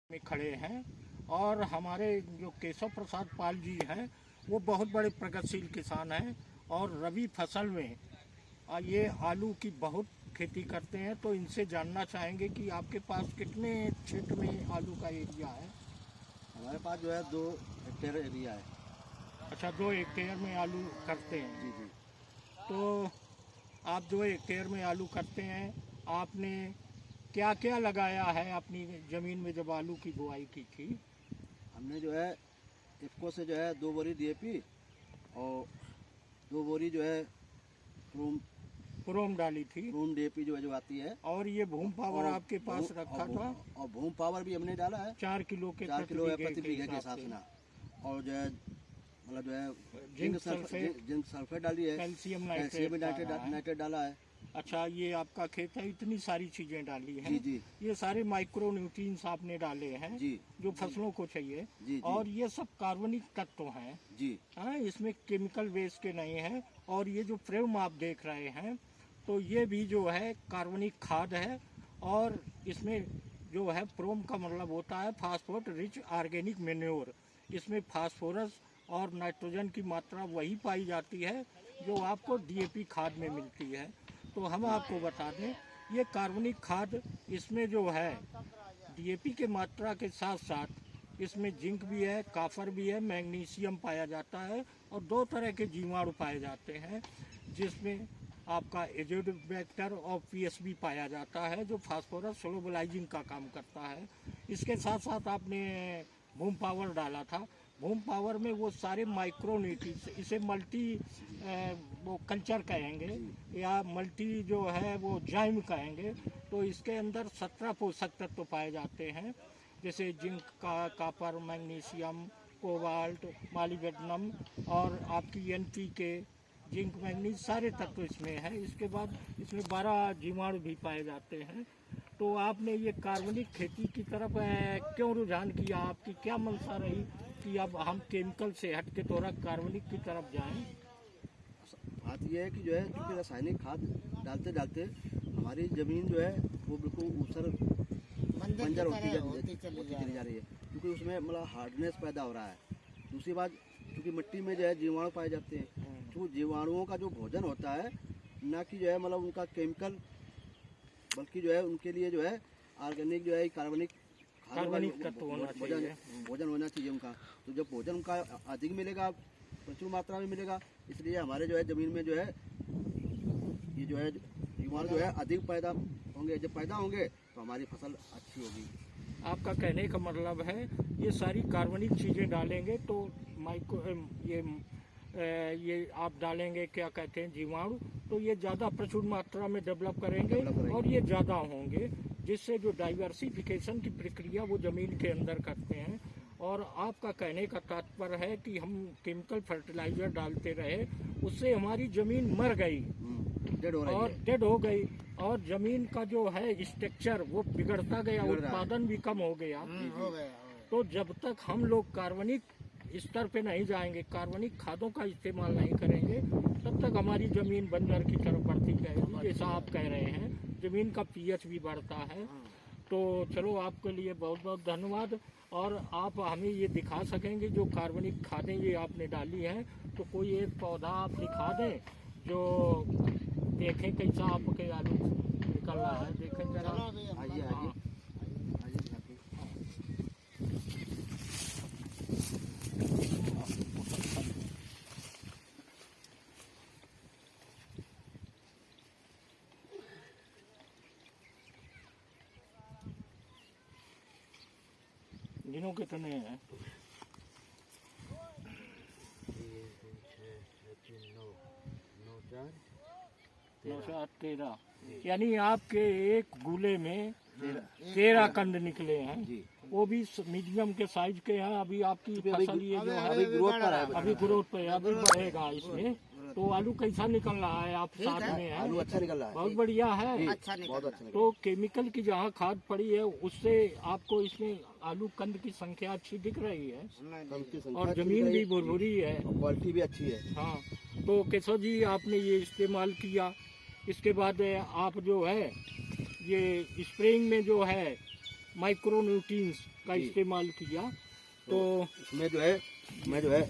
में खड़े हैं और हमारे जो केशव प्रसाद पाल जी हैं वो बहुत बड़े प्रगतिशील किसान हैं और रबी फसल में ये आलू की बहुत खेती करते हैं। तो इनसे जानना चाहेंगे कि आपके पास कितने क्षेत्र में आलू का एरिया है? हमारे पास जो है 2 हेक्टेयर एरिया है। अच्छा, 2 हेक्टेयर में आलू करते हैं। जी जी। तो आप 2 हेक्टेयर में आलू करते हैं, आपने क्या क्या लगाया है अपनी ज़मीन में जब आलू की बुआई की थी? हमने जो है इफ़को से जो है 2 बोरी DAP और 2 बोरी जो है प्रोम डाली थी प्रूम DAP जो आती है। और ये भूम पावर आपके पास रखा था? और भूम पावर भी हमने डाला है 4 किलो के 4 किलो प्रति बीघे के हिसाब हिसाब से से। ना। और जो है मतलब जो है जिंक सल्फेट डाली है, कैल्शियम नाइट्रेट डाला है। अच्छा, ये आपका खेत है, इतनी सारी चीजें डाली हैं। जी जी ये सारे माइक्रो न्यूट्रिएंट्स आपने डाले हैं जी जो फसलों को चाहिए। जी जी और ये सब कार्बनिक तत्व हैं। जी। हाँ, इसमें केमिकल वेस्ट के नहीं है। और ये जो फ्रेम आप देख रहे हैं तो ये भी जो है कार्बनिक खाद है। और इसमें जो है प्रोम का मतलब होता है फास्फोरेट रिच ऑर्गेनिक मैन्योर। इसमें फास्फोरस और नाइट्रोजन की मात्रा वही पाई जाती है जो आपको DAP खाद में मिलती है। तो हम आपको बता दें, ये कार्बनिक खाद इसमें जो है DAP के मात्रा के साथ साथ इसमें जिंक भी है, काफर भी है, मैग्नीशियम पाया जाता है और 2 तरह के जीवाणु पाए जाते हैं जिसमें आपका एजोडोबैक्टर और PSB पाया जाता है जो फास्फोरस सोलुबलाइजिंग का काम करता है। इसके साथ साथ आपने भूम पावर डाला था। भूम पावर में वो सारे माइक्रो न्यूट्रिएंट्स, इसे मल्टी वो कल्चर कहेंगे या मल्टी जो है वो जाइम कहेंगे। तो इसके अंदर 17 पोषक तत्व पाए जाते हैं जैसे जिंक कापर, मैग्नीशियम, कोबाल्ट, मालिब्डेनम और आपकी NPK, जिंक, मैग्नीज सारे तत्व इसमें है। इसके बाद इसमें 12 जीवाणु भी पाए जाते हैं। तो आपने ये कार्बनिक खेती की तरफ क्यों रुझान किया? आपकी क्या मंशा रही कि अब हम केमिकल से हट के थोड़ा कार्बनिक की तरफ जाएं? बात यह है कि जो है क्योंकि रासायनिक खाद डालते डालते हमारी ज़मीन जो है वो बिल्कुल ऊसर बंजर होती चली जा रही है, क्योंकि उसमें मतलब हार्डनेस पैदा हो रहा है। दूसरी बात, क्योंकि मिट्टी में जो है जीवाणु पाए जाते हैं, तो जीवाणुओं का जो भोजन होता है ना कि जो है मतलब उनका केमिकल, बल्कि जो है उनके लिए जो है ऑर्गेनिक जो है कार्बनिक भोजन होना चाहिए उनका। तो जब भोजन उनका अधिक मिलेगा, प्रचुर मात्रा में मिलेगा, इसलिए हमारे जो है ज़मीन में जो है ये जो है जीवाणु जो है अधिक पैदा होंगे। जब पैदा होंगे तो हमारी फसल अच्छी होगी। आपका कहने का मतलब है ये सारी कार्बनिक चीज़ें डालेंगे तो ये आप डालेंगे क्या कहते हैं जीवाणु, तो ये ज़्यादा प्रचुर मात्रा में डेवलप करेंगे और ये ज़्यादा होंगे, जिससे जो डाइवर्सिफिकेशन की प्रक्रिया वो ज़मीन के अंदर करते हैं। और आपका कहने का तात्पर्य है कि हम केमिकल फर्टिलाइज़र डालते रहे, उससे हमारी ज़मीन मर गई और डेड हो गई और ज़मीन का जो है स्ट्रक्चर वो बिगड़ता गया, उत्पादन भी कम हो गया। तो जब तक हम लोग कार्बनिक स्तर पे नहीं जाएंगे, कार्बनिक खादों का इस्तेमाल नहीं करेंगे, तब तक हमारी ज़मीन बंजर की तरफ बढ़ती जाएगी। जैसा आप कह रहे हैं, ज़मीन का pH भी बढ़ता है। तो चलो, आपके लिए बहुत बहुत धन्यवाद। और आप हमें ये दिखा सकेंगे जो कार्बनिक खादें ये आपने डाली हैं, तो कोई एक पौधा आप दिखा दें जो देखें कैसा आपके आलू निकल रहा है। देखें जरा, आइए आइए गिनो कितने हैं? 9 से 8, 13, यानी आपके एक गुले में 13 कंद निकले हैं। वो भी मीडियम के साइज के हैं। अभी आपकी फसल ये जो है अभी ग्रोथ पर है, अभी ग्रोथ पे है, अभी बढ़ेगा इसमें। तो आलू कैसा निकल रहा है? आप साथ में है? आलू अच्छा निकल रहा है, बहुत बढ़िया है, बहुत अच्छा। तो केमिकल की जहाँ खाद पड़ी है उससे आपको इसमें आलू कंद की संख्या अच्छी दिख रही है और जमीन भी भुरभुरी है, क्वालिटी भी अच्छी है। हाँ, तो केशव जी आपने ये इस्तेमाल किया। इसके बाद आप जो है ये स्प्रेइंग में जो है माइक्रो न्यूट्रिएंट्स का जी। इस्तेमाल किया। तो इसमें जो है मैं जो है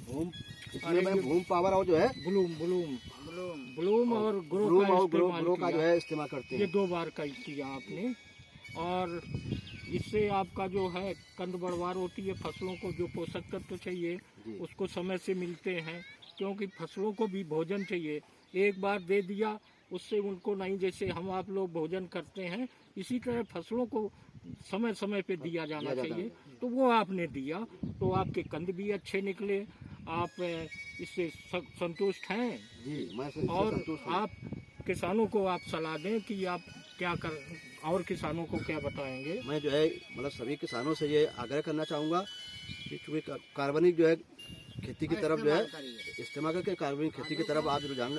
भूम इसमें मैं भूम पावर और जो है ब्लूम और ग्रो ब्लूम का और इस्तेमाल ग्रो का जो किया। है इस्तेमाल करते ये हैं। 2 बार का किया आपने, और इससे आपका जो है कंद बढ़वार होती है, फसलों को जो पोषक तत्व चाहिए जी। उसको समय से मिलते हैं, क्योंकि फसलों को भी भोजन चाहिए। एक बार दे दिया उससे उनको नहीं, जैसे हम आप लोग भोजन करते हैं इसी तरह फसलों को समय समय पे दिया जाना चाहिए। तो वो आपने दिया, तो आपके कंद भी अच्छे निकले। आप इससे संतुष्ट हैं? जी, मैं इससे और संतुष्ट हूँ। आप किसानों को आप सलाह दें कि आप क्या कर, और किसानों को क्या बताएंगे? मैं जो है मतलब सभी किसानों से ये आग्रह करना चाहूँगा कि चूँकि कार्बनिक जो है खेती की तरफ जो है इस्तेमाल करके कार्बनिक खेती की तरफ आज रुझान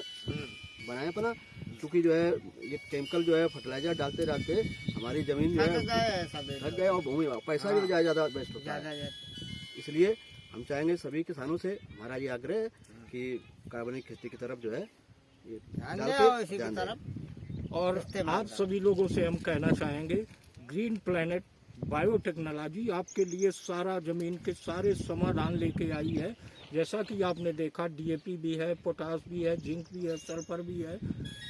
बनाए अपना, क्योंकि जो है ये केमिकल जो है फर्टिलाइजर डालते डालते हमारी ज़मीन जो है थक गए और भूमि पैसा भी ज़्यादा वेस्ट होता है। इसलिए हम चाहेंगे सभी किसानों से हमारा ये आग्रह है कि कार्बनिक खेती की तरफ जो है ये ध्यान दें। और आप सभी लोगों से हम कहना चाहेंगे, ग्रीन प्लैनेट बायोटेक्नोलॉजी आपके लिए सारा जमीन के सारे समाधान लेके आई है। जैसा कि आपने देखा, डीएपी भी है, पोटास भी है, जिंक भी है, सल्फर भी है,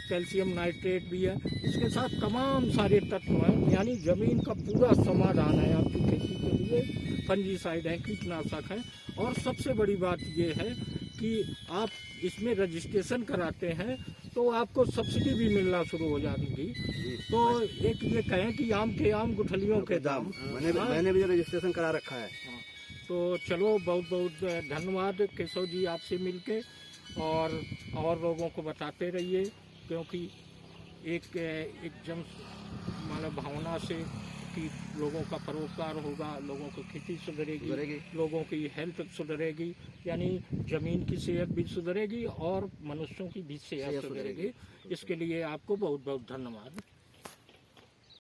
कैल्शियम नाइट्रेट भी है, इसके साथ तमाम सारे तत्व हैं, यानी जमीन का पूरा समाधान है आपकी खेती के लिए। फंजीसाइड है, कीटनाशक है, और सबसे बड़ी बात ये है कि आप इसमें रजिस्ट्रेशन कराते हैं तो आपको सब्सिडी भी मिलना शुरू हो जाएगी। तो एक ये कहें कि आम के आम गुठलियों के दाम। मैंने भी रजिस्ट्रेशन करा रखा है। तो चलो, बहुत बहुत धन्यवाद केशव जी आपसे मिलके, और लोगों को बताते रहिए, क्योंकि एक जन मतलब भावना से कि लोगों का परोपकार होगा, लोगों की खेती सुधरेगी, लोगों की हेल्थ सुधरेगी, यानी ज़मीन की सेहत भी सुधरेगी और मनुष्यों की भी सेहत सुधरेगी। इसके लिए आपको बहुत बहुत धन्यवाद।